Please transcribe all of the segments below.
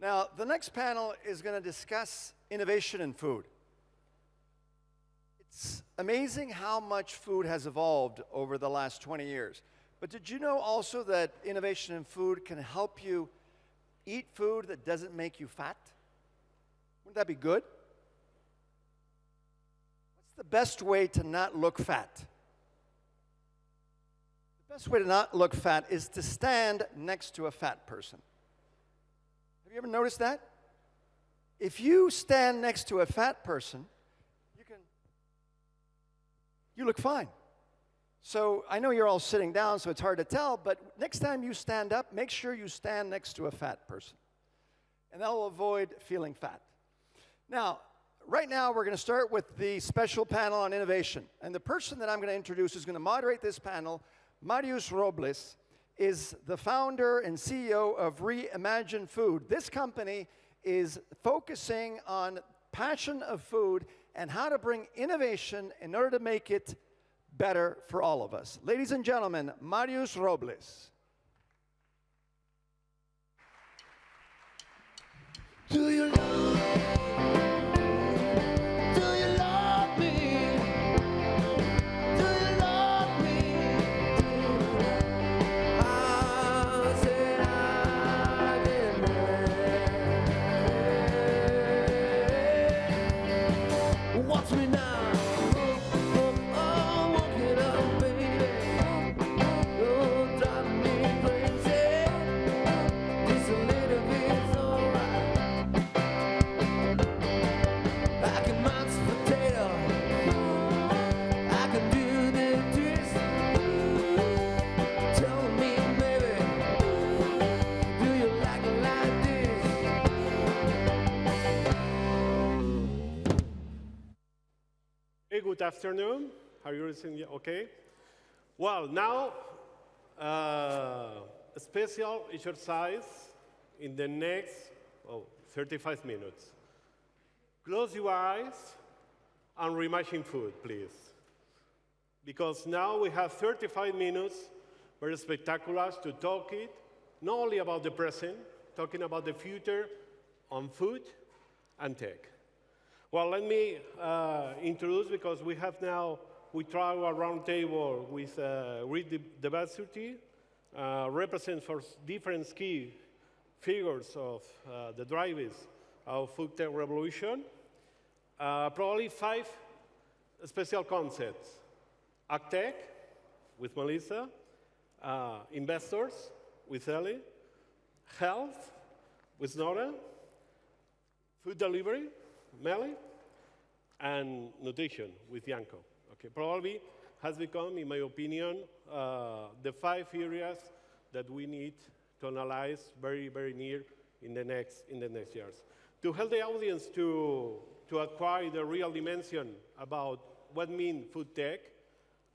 Now, the next panel is going to discuss innovation in food. It's amazing how much food has evolved over the last 20 years. But did you know also that innovation in food can help you eat food that doesn't make you fat? Wouldn't that be good? What's the best way to not look fat? The best way to not look fat is to stand next to a fat person. Have you ever noticed that? If you stand next to a fat person, you look fine. So I know you're all sitting down, so it's hard to tell, but next time you stand up, make sure you stand next to a fat person. And that will avoid feeling fat. Now, right now, we're going to start with the special panel on innovation. And the person that I'm going to introduce who's going to moderate this panel, Marius Robles, is the founder and CEO of Reimagine Food. This company is focusing on passion of food and how to bring innovation in order to make it better for all of us. Ladies and gentlemen, Marius Robles. Do you love me? Do you love me? I said I didn't. Watch me now. Oh, walk it up, baby. Don't drive me crazy. Just a little bit's alright. I can mash potato. I can do the twist. Tell me, baby, do you like it like this? Hey, good afternoon. Are you listening? Okay. Well, now a special exercise in the next 35 minutes. Close your eyes and reimagine food, please. Because now we have 35 minutes, very spectacular, to talk it, not only about the present, talking about the future on food and tech. Well, let me introduce, because we try a round table with great diversity, represent for different key figures of the drivers of food tech revolution. Probably 5 special concepts. AgTech with Melissa, investors with Ellie, health with Nora, food delivery, Melih, and nutrition with Ianko. Okay, probably has become, in my opinion, the 5 areas that we need to analyze very, very near in the next years. To help the audience to acquire the real dimension about what means food tech,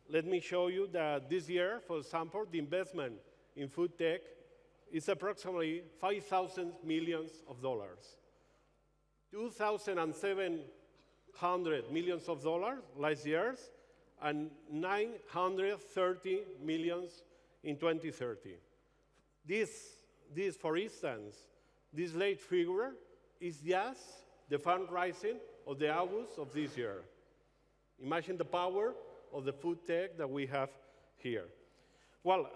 let me show you that this year, for example, the investment in food tech is approximately $5,000 million. 2,700 million last year, and 930 million in 2030. This, for instance, this late figure is just the fundraising of the August of this year. Imagine the power of the food tech that we have here. Well,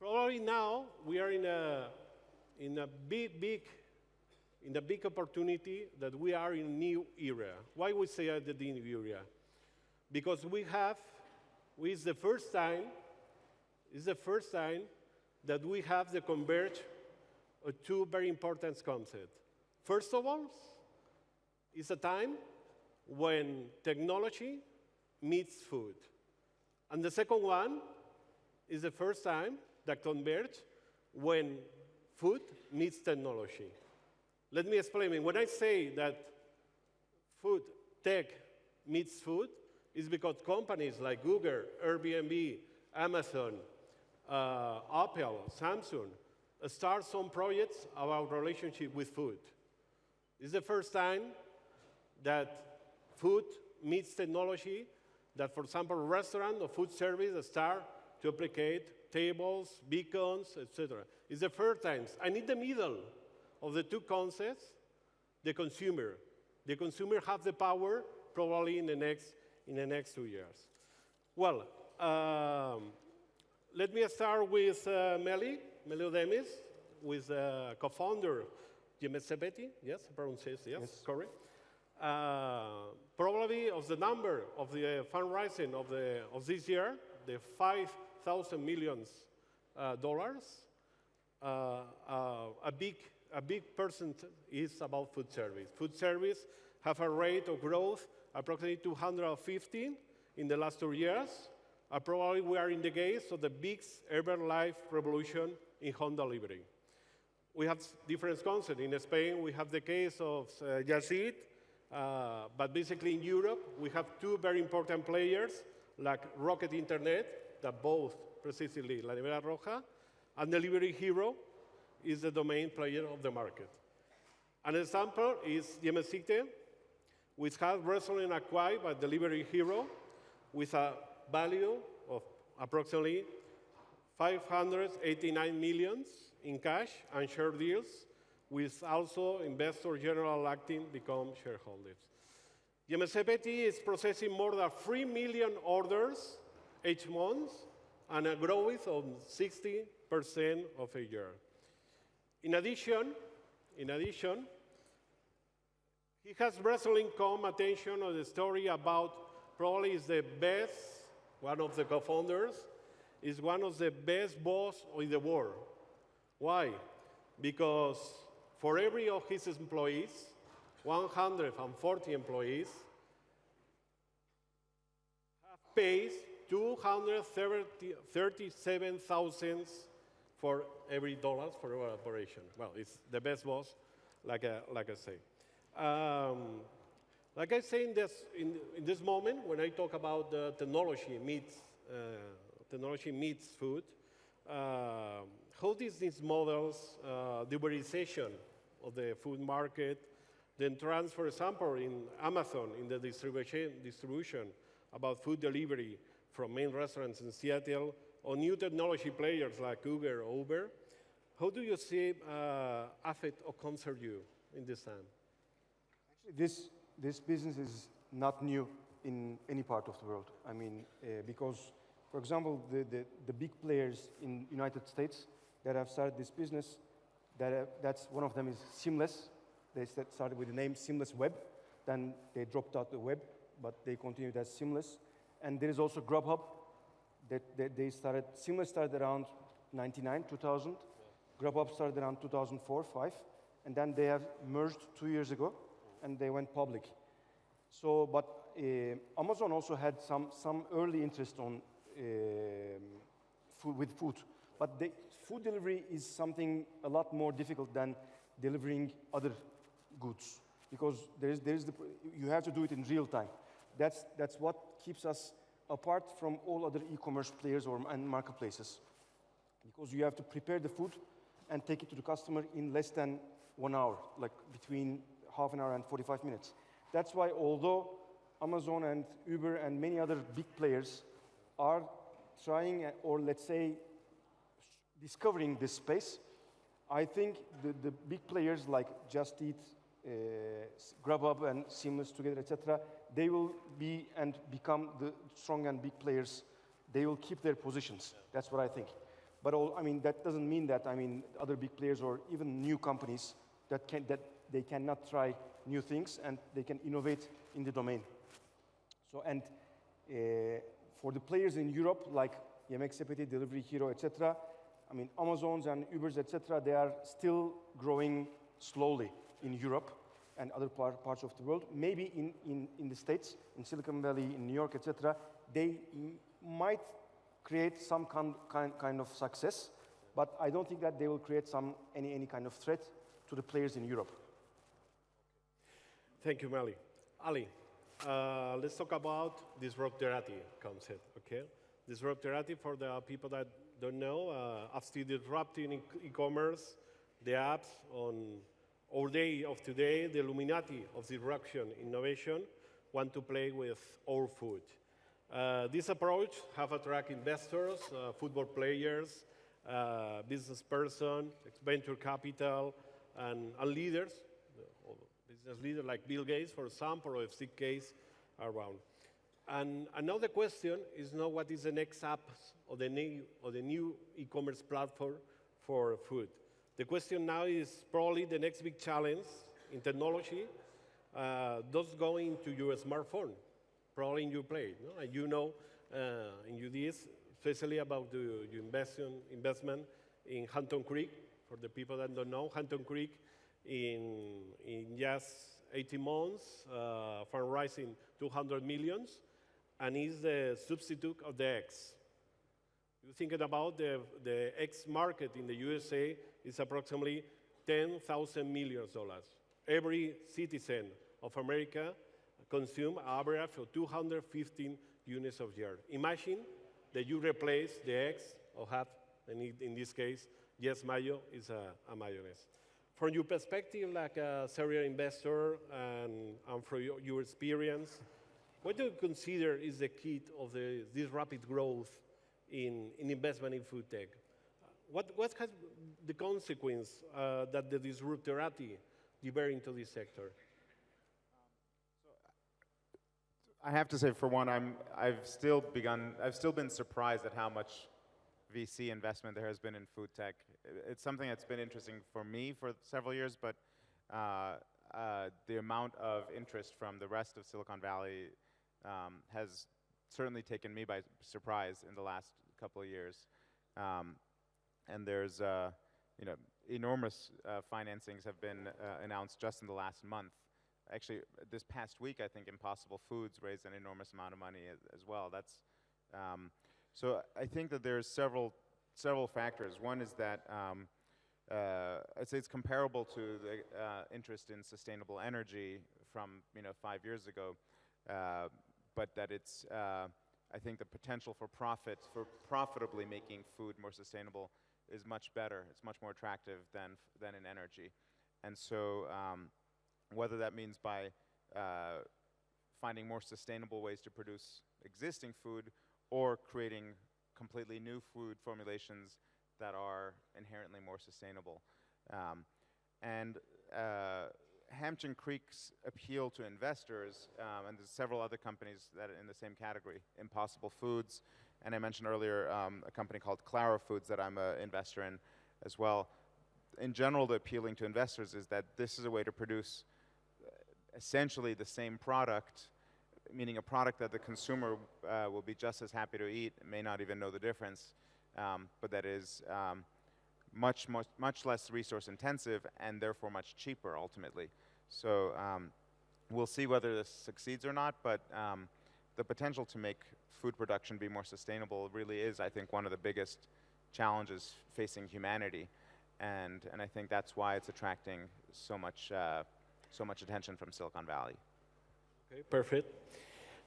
probably now we are in a big opportunity that we are in a new era. Why we say the new era? Because it's the first time that we have the converge of 2 very important concepts. First of all, it's a time when technology meets food. And the second one is the first time that converge when food meets technology. Let me explain. When I say that food tech meets food, it's because companies like Google, Airbnb, Amazon, Apple, Samsung start some projects about relationship with food. It's the first time that food meets technology, that, for example, restaurant or food service start to applicate tables, beacons, etc. It's the first time. And in the middle of the two concepts, the consumer. The consumer has the power probably in the next 2 years. Well, let me start with Melih Odemis, with co-founder Yemeksepeti. Yes, pronunciation, yes, correct. Probably of the number of the fundraising of this year, the $5,000 million, a big percent is about food service. Food service have a rate of growth approximately 215 in the last 2 years. Probably we are in the case of the biggest ever life revolution in home delivery. We have different concepts. In Spain, we have the case of Yazid, but basically in Europe, we have two very important players, like Rocket Internet, that both precisely La Nevera Roja, and Delivery Hero is the domain player of the market. An example is Yemeksepeti, which has recently acquired by Delivery Hero with a value of approximately 589 million in cash and share deals, with also investor general acting become shareholders. Yemeksepeti is processing more than 3 million orders each month and a growth of 60% of a year. In addition, he has recently come attention on the story about probably is the best, one of the co-founders, is one of the best boss in the world. Why? Because for every of his employees, 140 employees, have paid 237,000 for every dollar for our operation. Well, it's the best boss, like I say. Like I say in this moment, when I talk about the technology meets food, how these models, the uberization of the food market, then trends, for example, in Amazon, in the distribution about food delivery from main restaurants in Seattle, or new technology players like Uber, how do you see affect or concern you in this time? Actually, this business is not new in any part of the world. I mean, because, for example, the big players in United States that have started this business, that's one of them is Seamless. They started with the name Seamless Web, then they dropped out the web, but they continued as Seamless. And there is also Grubhub. Seamless started around 99, 2000. Grubhub started around 2004, 5. And then they have merged 2 years ago, and they went public. So, but Amazon also had some early interest on food. But food delivery is something a lot more difficult than delivering other goods, because you have to do it in real time. That's what keeps us apart from all other e-commerce players and marketplaces, because you have to prepare the food and take it to the customer in less than 1 hour, like between half an hour and 45 minutes. That's why, although Amazon and Uber and many other big players are trying, or let's say, discovering this space, I think the big players like Just Eat, Grubhub and Seamless together, etc., they will be and become the strong and big players. They will keep their positions. That's what I think. But that doesn't mean that other big players or even new companies that they cannot try new things and they can innovate in the domain. So for the players in Europe like Yemeksepeti, Delivery Hero, etc., Amazons and Ubers, etc., they are still growing slowly in Europe and other parts of the world. Maybe in the States, in Silicon Valley, in New York, etc., they might create some kind of success, but I don't think that they will create any kind of threat to the players in Europe. Thank you, Melih. Ali, let's talk about disruptorati concept, okay? Disruptorati, for the people that don't know, after disrupting e-commerce, the apps on our day of today, the Illuminati of disruption innovation, want to play with our food. This approach have attracted investors, football players, business person, venture capital, and leaders, business leaders like Bill Gates, for example, or FC case around. And another question is now what is the next app or the new e-commerce platform for food. The question now is probably the next big challenge in technology, those going to your smartphone, probably in your plate. No? And you know, in UDS, especially about your investment in Hampton Creek. For the people that don't know, Hampton Creek in just 18 months, fundraising 200 millions, and is the substitute of the eggs. You're thinking about the eggs market in the USA is approximately $10,000 million. Every citizen of America consumes an average of 215 units of year. Imagine that you replace the eggs or have, in this case, yes mayo is a mayonnaise. From your perspective, like a serial investor and from your experience, what do you consider is the key of this rapid growth in investment in food tech? What has the consequence that the disruptority develop into this sector? I have to say, for one, I've still been surprised at how much VC investment there has been in food tech. It's something that's been interesting for me for several years, but the amount of interest from the rest of Silicon Valley has certainly taken me by surprise in the last couple of years. And there's, enormous financings have been announced just in the last month. Actually, this past week, I think Impossible Foods raised an enormous amount of money as well. That's so I think that there's several factors. One is that I'd say it's comparable to the interest in sustainable energy from 5 years ago, but that it's I think the potential for profitably making food more sustainable is much better. It's much more attractive than in energy, and so whether that means by finding more sustainable ways to produce existing food or creating completely new food formulations that are inherently more sustainable. And Hampton Creek's appeal to investors, and there's several other companies that are in the same category, Impossible Foods, and I mentioned earlier a company called Clara Foods that I'm an investor in as well. In general, the appealing to investors is that this is a way to produce essentially the same product, meaning a product that the consumer will be just as happy to eat, may not even know the difference, but that is much less resource intensive and therefore much cheaper ultimately. So we'll see whether this succeeds or not, but the potential to make food production be more sustainable really is, I think, one of the biggest challenges facing humanity, and I think that's why it's attracting so much attention from Silicon Valley. Okay, perfect.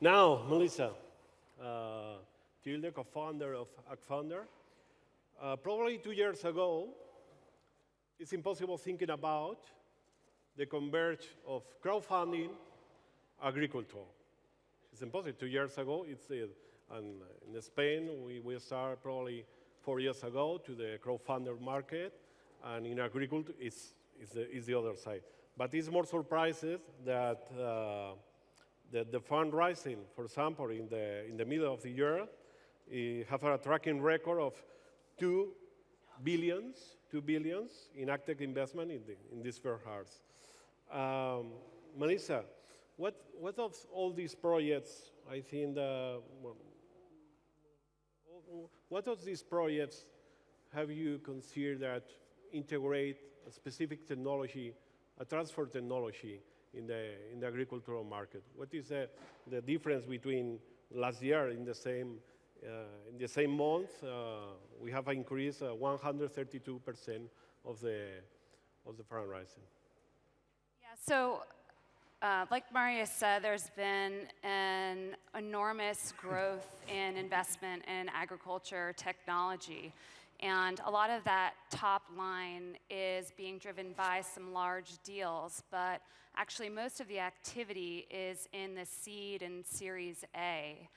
Now, Melissa, Tilney, co-founder of AgFunder. Probably 2 years ago, it's impossible thinking about the converge of crowdfunding, agriculture. It's impossible. 2 years ago, and in Spain, we started probably 4 years ago to the crowdfunder market, and in agriculture, it's the other side. But it's more surprises that the fundraising, for example, in the middle of the year, have a tracking record of 2 billions in active investment in these first years. Melissa, what of all these projects, I think, what of these projects have you considered that integrate a specific technology, a transfer technology in the agricultural market? What is the difference between last year in the same month? We have increased 132% of the fundraising. Yeah, so like Marius said, there's been an enormous growth in investment in agriculture technology. And a lot of that top line is being driven by some large deals, but actually most of the activity is in the seed and Series A.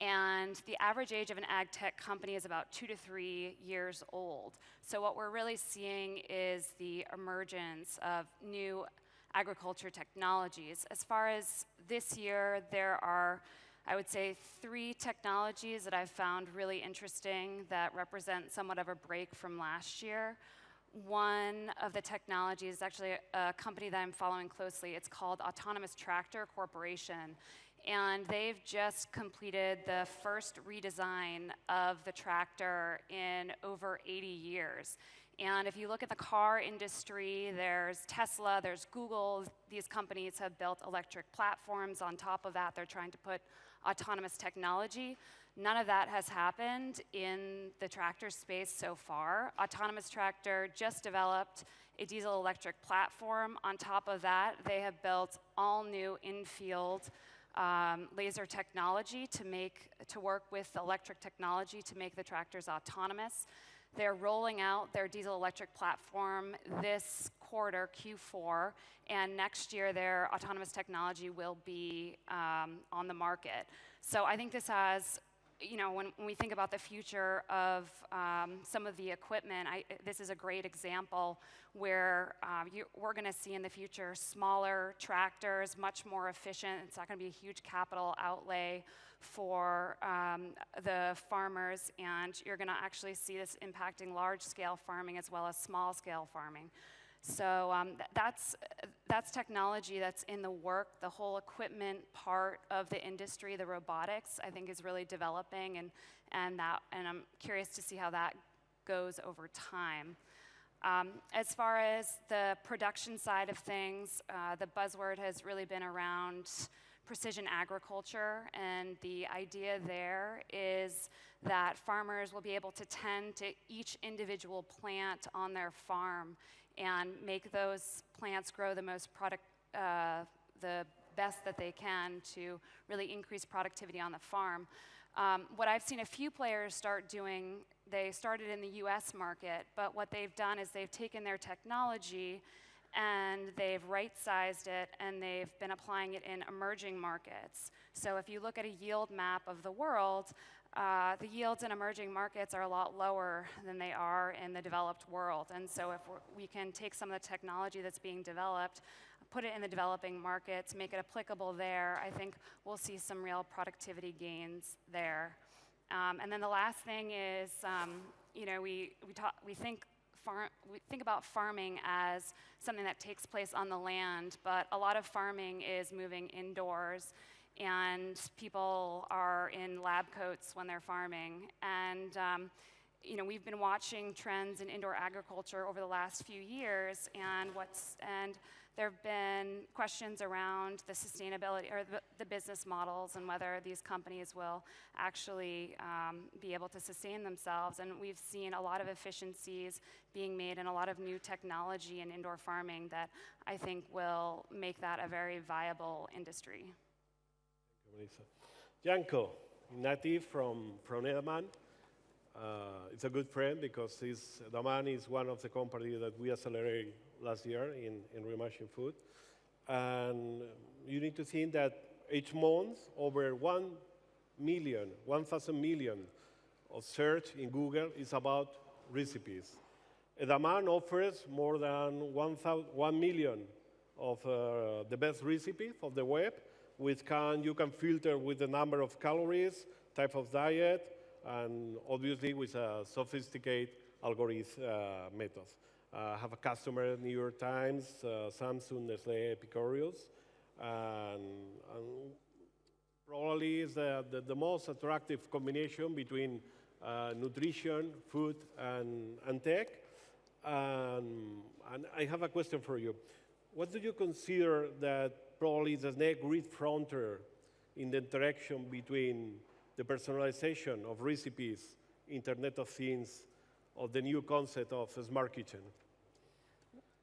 And the average age of an ag tech company is about 2 to 3 years old. So what we're really seeing is the emergence of new agriculture technologies. As far as this year, there are, I would say, 3 technologies that I've found really interesting that represent somewhat of a break from last year. One of the technologies is actually a company that I'm following closely. It's called Autonomous Tractor Corporation. And they've just completed the first redesign of the tractor in over 80 years. And if you look at the car industry, there's Tesla, there's Google. These companies have built electric platforms. On top of that, they're trying to put autonomous technology. None of that has happened in the tractor space so far. Autonomous Tractor just developed a diesel-electric platform. On top of that, they have built all new in-field laser technology to work with electric technology to make the tractors autonomous. They're rolling out their diesel-electric platform this quarter, Q4, and next year their autonomous technology will be on the market. So I think this has, you know, when we think about the future of some of the equipment, this is a great example where we're going to see in the future smaller tractors, much more efficient. It's not going to be a huge capital outlay for the farmers, and you're going to actually see this impacting large-scale farming as well as small-scale farming. So that's technology that's in the work. The whole equipment part of the industry, the robotics, I think is really developing, and I'm curious to see how that goes over time. As far as the production side of things, the buzzword has really been around precision agriculture, and the idea there is that farmers will be able to tend to each individual plant on their farm and make those plants grow the best that they can to really increase productivity on the farm. What I've seen a few players start doing, they started in the US market, but what they've done is they've taken their technology and they've right-sized it and they've been applying it in emerging markets. So if you look at a yield map of the world, the yields in emerging markets are a lot lower than they are in the developed world. And so if we can take some of the technology that's being developed, put it in the developing markets, make it applicable there, I think we'll see some real productivity gains there. And then the last thing is, you know, we think about farming as something that takes place on the land, but a lot of farming is moving indoors, and people are in lab coats when they're farming. And you know, we've been watching trends in indoor agriculture over the last few years, and there have been questions around the sustainability or the business models and whether these companies will actually be able to sustain themselves. And we've seen a lot of efficiencies being made and a lot of new technology in indoor farming that I think will make that a very viable industry. Thank you, Melissa. Ianko Ignatiev from Edamam. It's a good friend because Edamam is one of the companies that we accelerated last year in Reimagine Food. And you need to think that each month, over 1,000 million of search in Google is about recipes. Edamam offers more than 1 million of the best recipes of the web, which you can filter with the number of calories, type of diet, and obviously with a sophisticated algorithm methods. I have a customer, New York Times, Samsung, Nestlé, Epicurious, and probably is the most attractive combination between nutrition, food, and tech. And I have a question for you. What do you consider that probably is the next great frontier in the interaction between the personalization of recipes, Internet of Things, or the new concept of a smart kitchen?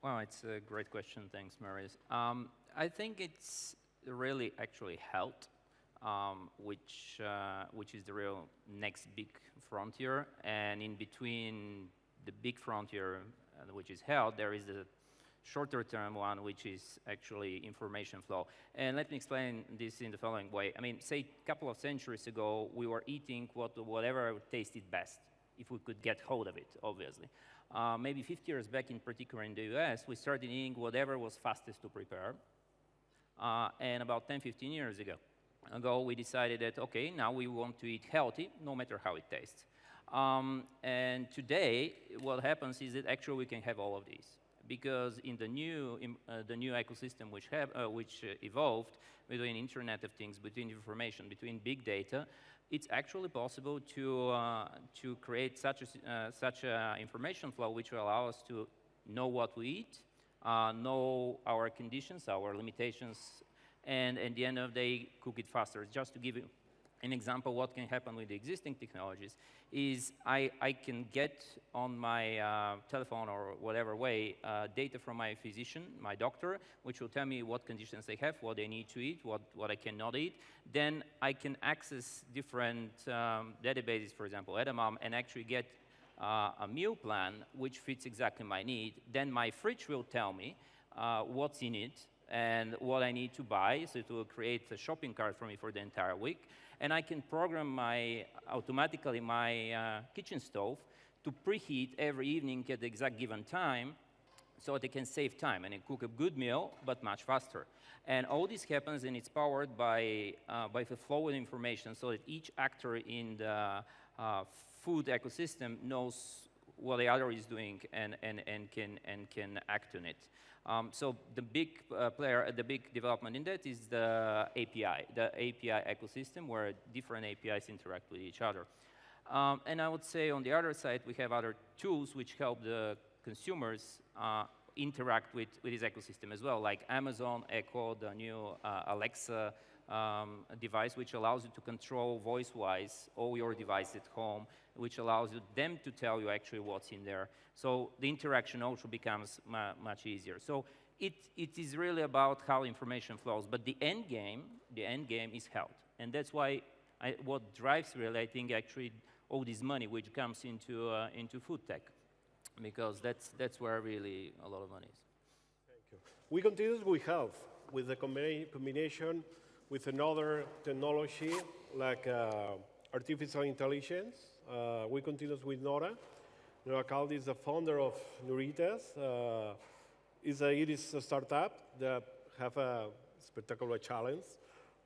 Well, it's a great question. Thanks, Marius. I think it's really actually health, which is the real next big frontier. And in between the big frontier, which is health, there is shorter term one, which is actually information flow. And let me explain this in the following way. I mean, say a couple of centuries ago, we were eating whatever tasted best, if we could get hold of it, obviously. Maybe 50 years back, in particular in the US, we started eating whatever was fastest to prepare. And about 10, 15 years ago, we decided that, okay, now we want to eat healthy, no matter how it tastes. And today, what happens is that actually we can have all of these. Because in the new ecosystem which evolved between Internet of Things, between information, between big data, it's actually possible to create such a information flow which will allow us to know what we eat, know our conditions, our limitations, and at the end of the day, cook it faster. Just to give you an example, what can happen with the existing technologies is I can get on my telephone or whatever way data from my physician, my doctor, which will tell me what conditions they have, what they need to eat, what I cannot eat. Then I can access different databases, for example, Edamam, and actually get a meal plan which fits exactly my need. Then my fridge will tell me what's in it and what I need to buy, so it will create a shopping cart for me for the entire week. And I can program automatically my kitchen stove to preheat every evening at the exact given time so that I can save time and cook a good meal, but much faster. And all this happens, and it's powered by the flow of information, so that each actor in the food ecosystem knows what the other is doing and can act on it. So the big the big development in that is the API ecosystem, where different APIs interact with each other. And I would say on the other side, we have other tools which help the consumers interact with this ecosystem as well, like Amazon Echo, the new Alexa device, which allows you to control voice-wise all your devices at home, which allows them to tell you actually what's in there. So the interaction also becomes much easier. So it is really about how information flows, but the end game is health. And that's why what drives really, I think, actually all this money which comes into food tech, because that's where really a lot of money is. Thank you. We continue with health, with the combination with another technology like artificial intelligence. We continue with Nora. Nora Khaldi is the founder of Nuritas. It is a startup that have a spectacular challenge,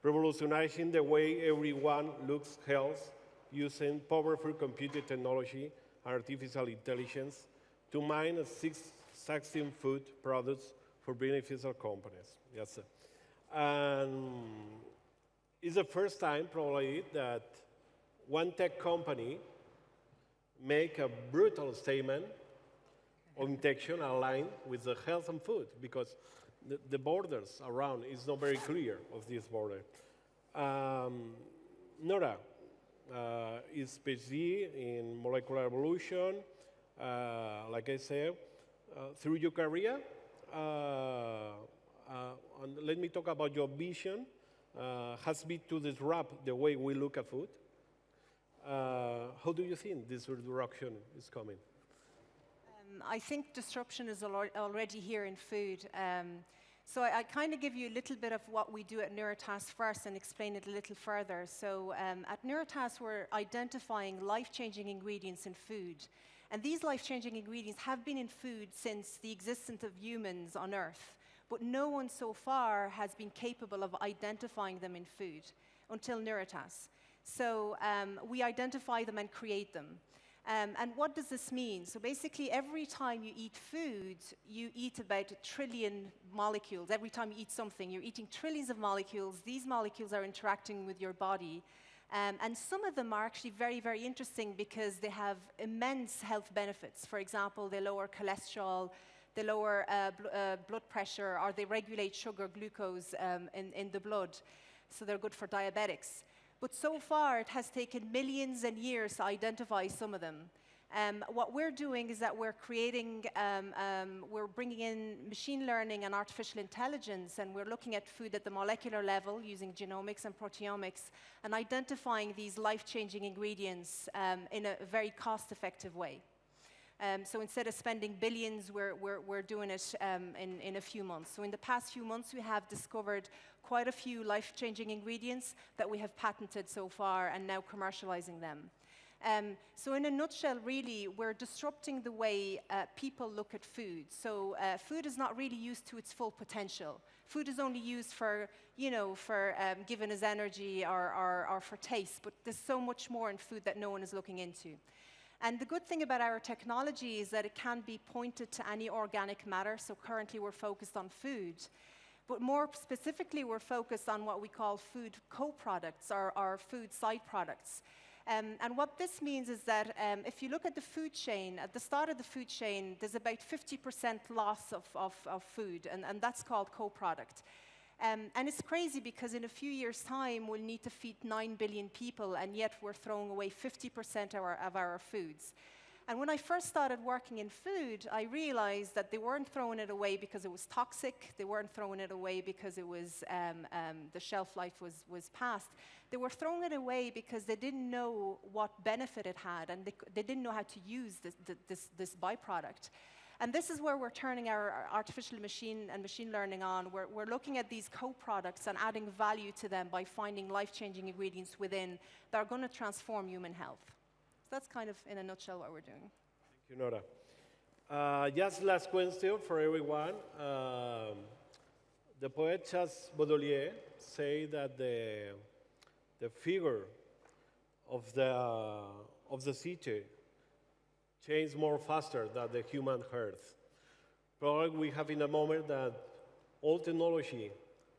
revolutionizing the way everyone looks health using powerful computer technology and artificial intelligence to mine 16 food products for beneficial companies. Yes, sir. And it's the first time probably that one tech company make a brutal statement of intention aligned with the health and food, because the borders around is not very clear of this border. Nora is PhD in molecular evolution. Like I said, through your career, and let me talk about your vision, has been to disrupt the way we look at food. How do you think this disruption is coming? I think disruption is already here in food. So I kind of give you a little bit of what we do at Nuritas first and explain it a little further. So at Nuritas, we're identifying life-changing ingredients in food. And these life-changing ingredients have been in food since the existence of humans on Earth. But no one so far has been capable of identifying them in food until Nuritas. So we identify them and create them. And what does this mean? So basically, every time you eat food, you eat about 1 trillion molecules. Every time you eat something, you're eating trillions of molecules. These molecules are interacting with your body. And some of them are actually very, very interesting because they have immense health benefits. For example, they lower cholesterol, they lower blood pressure, or they regulate sugar, glucose in the blood. So they're good for diabetics. But so far, it has taken millions and years to identify some of them. What we're doing is that we're creating, we're bringing in machine learning and artificial intelligence, and we're looking at food at the molecular level using genomics and proteomics, and identifying these life-changing ingredients in a very cost-effective way. So instead of spending billions, we're doing it in a few months. So in the past few months, we have discovered quite a few life-changing ingredients that we have patented so far and now commercializing them. So in a nutshell, really, we're disrupting the way people look at food. So food is not really used to its full potential. Food is only used for, for giving us energy or for taste, but there's so much more in food that no one is looking into. And the good thing about our technology is that it can be pointed to any organic matter. So currently, we're focused on food. But more specifically, we're focused on what we call food co-products or food side products. And what this means is that if you look at the food chain, at the start of the food chain, there's about 50% loss of food, and that's called co-product. And it's crazy because in a few years' time, we'll need to feed 9 billion people, and yet we're throwing away 50% of our foods. And when I first started working in food, I realized that they weren't throwing it away because it was toxic. They weren't throwing it away because it was the shelf life was past. They were throwing it away because they didn't know what benefit it had, and they didn't know how to use this byproduct. And this is where we're turning our artificial machine and machine learning on. We're looking at these co-products and adding value to them by finding life-changing ingredients within that are going to transform human health. So that's kind of, in a nutshell, what we're doing. Thank you, Nora. Just last question for everyone. The poet Charles Baudelaire say that the figure of the city change more faster than the human health. Probably we have in a moment that all technology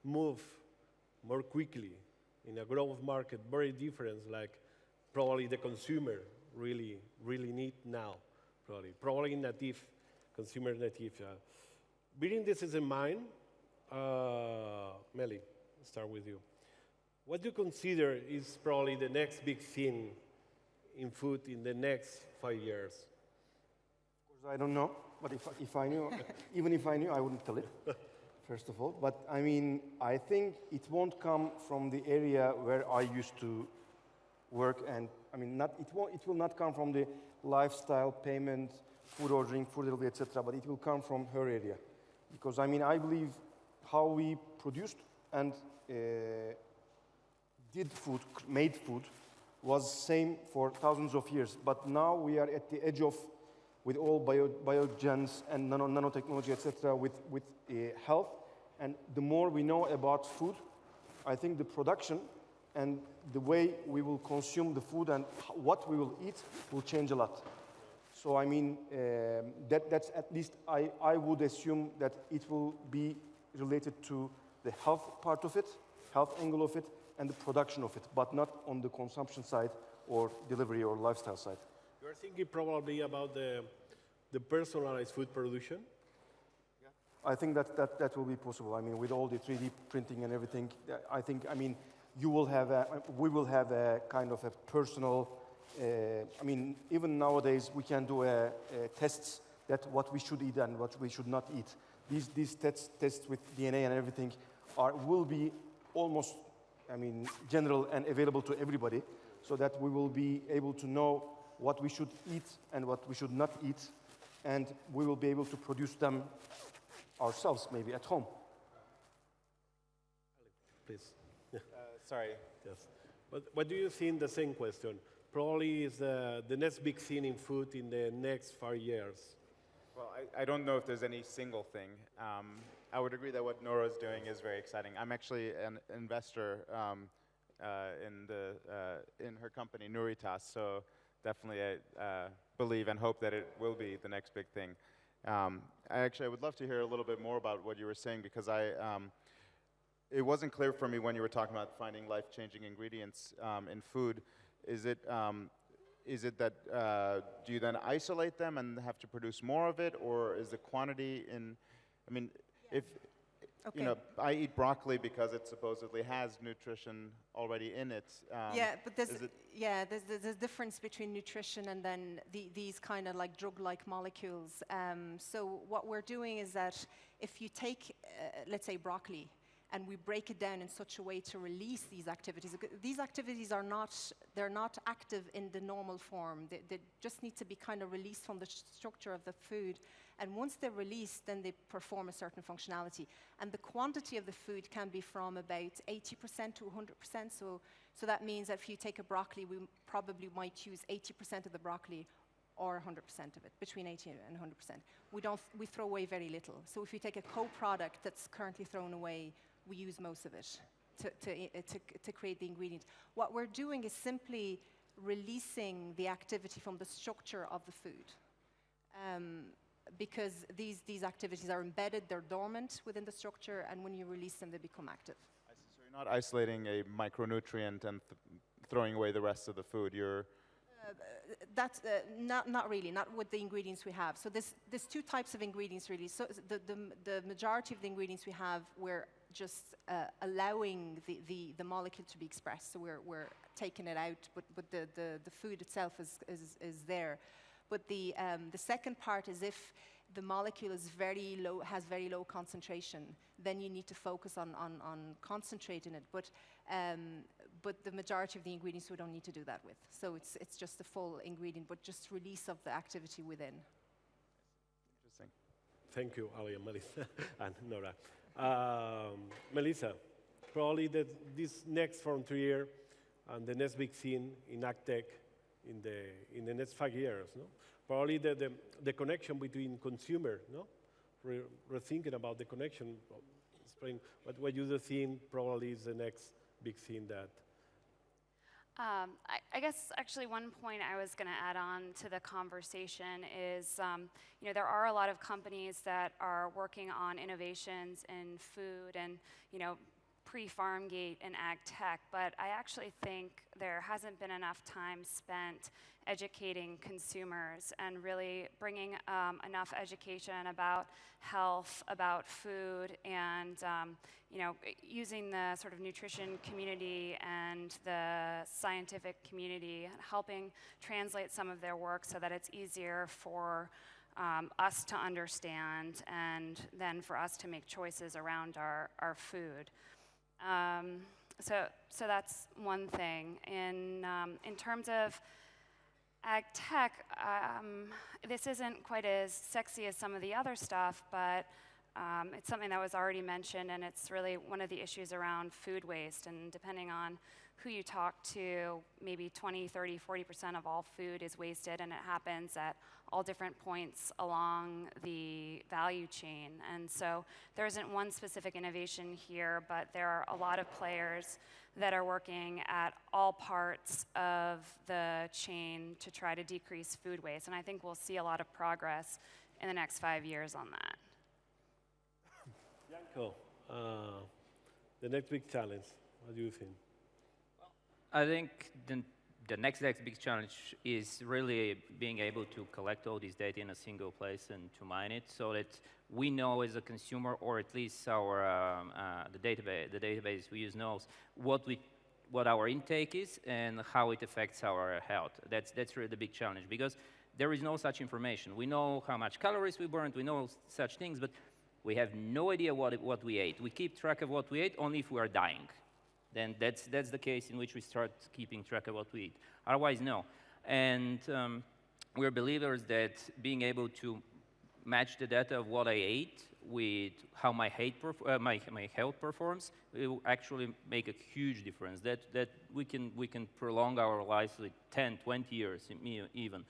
move more quickly in a growth market, very different, like probably the consumer really need now, probably native, consumer native. Bearing this in mind, Melih, I'll start with you. What do you consider is probably the next big thing in food in the next 5 years? Of course, I don't know, but if I knew, even if I knew, I wouldn't tell it, first of all. But I mean, I think it won't come from the area where I used to work, and I mean, it will not come from the lifestyle, payment, food ordering, food delivery, etc., but it will come from her area. Because I mean, I believe how we produced and did food, made food, was same for thousands of years. But now we are at the edge of, with all biogens and nanotechnology, etc., with health. And the more we know about food, I think the production and the way we will consume the food and what we will eat will change a lot. So I mean, that's at least I would assume that it will be related to the health part of it, health angle of it, and the production of it, but not on the consumption side or delivery or lifestyle side. You're thinking probably about the personalized food production? Yeah. I think that will be possible. I mean, with all the 3D printing and everything, I think, I mean, we will have a kind of a personal, I mean, even nowadays we can do tests that what we should eat and what we should not eat. These tests with DNA and everything will be almost, I mean, general and available to everybody, so that we will be able to know what we should eat and what we should not eat, and we will be able to produce them ourselves, maybe at home. Please. Sorry. Yes. But what do you think, the same question? Probably is the next big thing in food in the next 5 years. Well, I don't know if there's any single thing. I would agree that what Nora's doing is very exciting. I'm actually an investor in her company, Nuritas, so definitely I believe and hope that it will be the next big thing. I would love to hear a little bit more about what you were saying, because it wasn't clear for me when you were talking about finding life-changing ingredients in food. Is it that, do you then isolate them and have to produce more of it, or is the quantity in, I mean, if, Okay. you know, I eat broccoli because it supposedly has nutrition already in it. Yeah, but there's a difference between nutrition and then these kind of like drug-like molecules. So what we're doing is that if you take, let's say, broccoli, and we break it down in such a way to release these activities. These activities are they're not active in the normal form. They just need to be kind of released from the structure of the food. And once they're released, then they perform a certain functionality. And the quantity of the food can be from about 80% to 100%. So that means that if you take a broccoli, we probably might use 80% of the broccoli or 100% of it, between 80 and 100%. We throw away very little. So if you take a co-product that's currently thrown away, we use most of it to create the ingredient. What we're doing is simply releasing the activity from the structure of the food. Because these activities are embedded, they're dormant within the structure, and when you release them, they become active. So you're not isolating a micronutrient and throwing away the rest of the food. You're That's not really, not with the ingredients we have. So there's two types of ingredients really. So the majority of the ingredients we have, we're just allowing the molecule to be expressed. So we're taking it out, but the food itself is there. But the second part is if the molecule is has very low concentration, then you need to focus on concentrating it. But the majority of the ingredients we don't need to do that with. So it's just the full ingredient, but just release of the activity within. interesting. Thank you, Ali and Melissa and Nora. Melissa, probably this next frontier and the next big thing in AgTech in the next 5 years, no? Probably the connection between consumer, no? Rethinking about the connection, explain what you think probably is the next big thing that. I guess actually one point I was going to add on to the conversation is, there are a lot of companies that are working on innovations in food and, pre-Farmgate and ag tech, but I actually think there hasn't been enough time spent educating consumers and really bringing enough education about health, about food, and using the sort of nutrition community and the scientific community, helping translate some of their work so that it's easier for us to understand and then for us to make choices around our food. So that's one thing. In terms of ag tech, this isn't quite as sexy as some of the other stuff, but it's something that was already mentioned, and it's really one of the issues around food waste. And depending on who you talk to, maybe 20, 30, 40% of all food is wasted, and it happens at all different points along the value chain. And so there isn't one specific innovation here, but there are a lot of players that are working at all parts of the chain to try to decrease food waste. And I think we'll see a lot of progress in the next 5 years on that. Ianko, the next big challenge, what do you think? I think the next big challenge is really being able to collect all this data in a single place and to mine it so that we know as a consumer, or at least our the database we use knows what our intake is and how it affects our health. That's really the big challenge, because there is no such information. We know how much calories we burned, we know such things, but we have no idea what we ate. We keep track of what we ate only if we are dying. Then that's the case in which we start keeping track of what we eat. Otherwise, no. And we're believers that being able to match the data of what I ate with how my health performs, it will actually make a huge difference. That we can prolong our lives like 10, 20 years even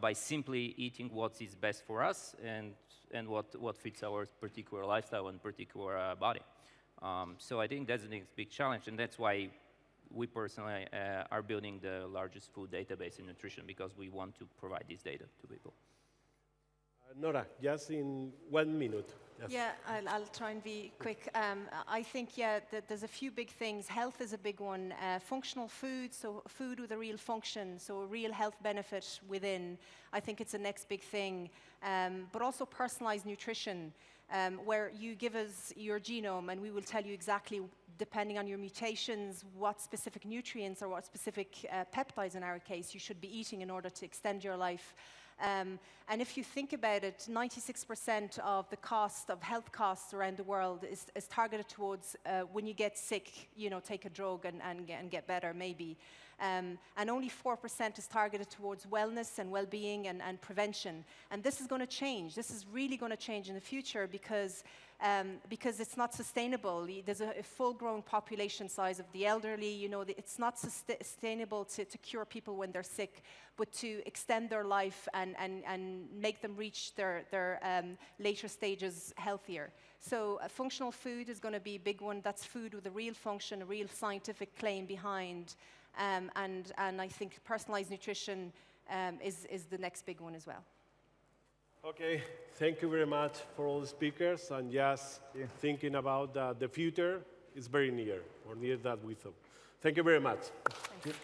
by simply eating what is best for us and what fits our particular lifestyle and particular body. So I think that's the next big challenge, and that's why we personally are building the largest food database in nutrition, because we want to provide this data to people. Nora, just in 1 minute. Yes. Yeah, I'll try and be quick. I think, that there's a few big things. Health is a big one. Functional food, so food with a real function, so a real health benefit within. I think it's the next big thing. But also personalized nutrition, where you give us your genome and we will tell you exactly, depending on your mutations, what specific nutrients or what specific peptides in our case you should be eating in order to extend your life. And if you think about it, 96% of the cost of health costs around the world is targeted towards when you get sick, you know, take a drug and get better, maybe. And only 4% is targeted towards wellness and well-being and prevention. And this is going to change. This is really going to change in the future because it's not sustainable. There's a full-grown population size of the elderly. You know, it's not sustainable to cure people when they're sick, but to extend their life and make them reach their later stages healthier. So functional food is going to be a big one. That's food with a real function, a real scientific claim behind. And I think personalized nutrition is the next big one as well. Okay, thank you very much for all the speakers. And just thinking about the future is very near, or near that we thought. Thank you very much. Thanks.